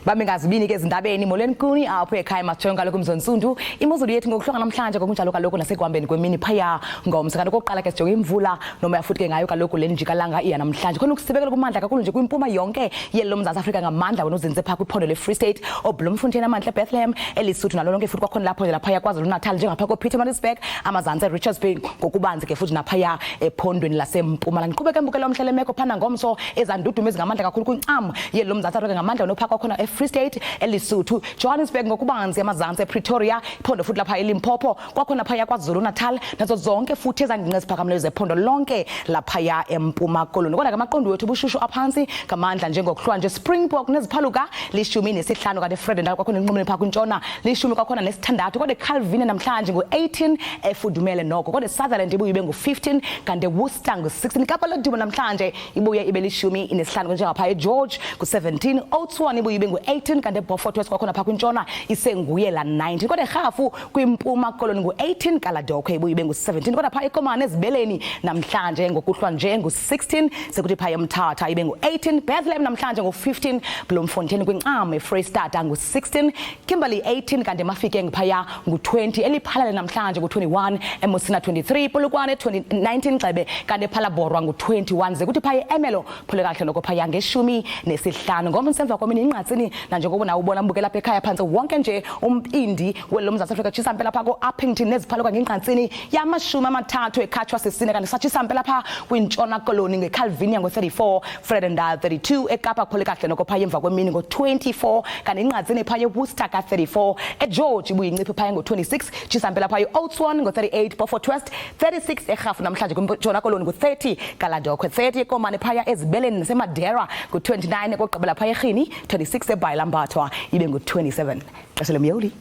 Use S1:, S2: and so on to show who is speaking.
S1: Bamingazibini ke ezindabeni molweni kuni apho ekhaya majonga lokho umzonsundu imozulu yethu ngokuhlanga namhlanje ngokunjalo kaloko nasekuhambeni kwemini phaya ngomse kanti okokuqala ke sijonge imvula noma yafuthi ke ngayo kaloko le njikalanga iya namhlanje khona ukusibekela kumandla kakhulu nje kwimpuma yonke yelo mzantsi Afrika ngamandla wena uzinze pha kwiphondo le Free State oBloemfontein amandla Bethlehem elisuthu nalo lonke futhi kwakhona lapho lapha kwaZulu Natal njengapha koPietermaritzburg amazantsi eRichards Bay ngokubanzi ke futhi naphaya ephondweni laseMpumalanga qhubeka mbukelo omhlele meko phana ngomso ezandudumo ezingamandla kakhulu kwincam yelo mzantsi Afrika ngamandla nopha kwakhona Free State elisuthu Johannesburg ngokubanzi amazantsi ePretoria iphondo futhi lapha eLimpopo kwakhona phaya kwaZulu Natal nazo zonke futhi ezandinqe eziphakameleyo zephondo lonke lapha eMpuma Koloni kodwa ngamaqondo wethu bushushu aphansi ngamandla njengokuhlwa nje Springbok neziphaluka lishumi nesihlanu kanti Vredendal kwakhona inqumeni pha kwintshona lishumi kwakhona nesithandathu kodwa Calvin namhlanje ngo18 efudumele noko kodwa Sutherland ibuye ibe ngo15 kanti Worcester ngo16 Kapa lodumo namhlanje ibuye ibe lishumi nesihlanu njengapha eGeorge ku17 Oudtshoorn ibuye ibe ngo18 kanti Beaufort West kwakhona pha kwintshona isenguye la 19 kodwa eRhafu kwiMpuma Koloni ngo18 Kaladokwe ibuye ibe ngo17 kodwa pha eKomani ezibeleni namhlanje ngokuhlwa nje ngo16 sekuthi pha eMthatha ibe ngo18 Bethlehem namhlanje ngo15 Bloemfontein kwincam eFreystata ngo16 Kimberley 18 kanti Mafikeng phaya ngo20 eliphalale namhlanje ngo21 eMosina 23 Polokwane 19 Xebe kanti ePhalaborwa ngo21 sekuthi pha eEmelo phole kahle lokho phaya ngeshumi nesihlanu ngoba senza kwamini inqatsini nanjengoba nawo ubona mbukela lapha ekhaya phansi wonke nje umpindi welo mzantsi Afrika tshisa mpela pha ko-Uppington neziphaluka ngenqatsini yamashumi amathathu ekhatshwa sesine kanti satshisa mpela pha kwintshona Koloni ngeCalvinia ngo34 Vredendal 32 eKapa phole kahle noko phaya emva kwemini ngo24 kanti inqatsini phaya eWorcester ka34 eGeorge ibuye inciphe phaya ngo26 tshisa mpela phaya eOudtshoorn ngo38 Beaufort West 36 eRhafu namhlanje kwintshona Koloni ngo30 Kaladokwe 30 eKomani phaya ezibeleni naseMadera ngo29 kokugqibela phaya eRhini 26 eBhayilambathwa ibe ngo27 xesha lemyoli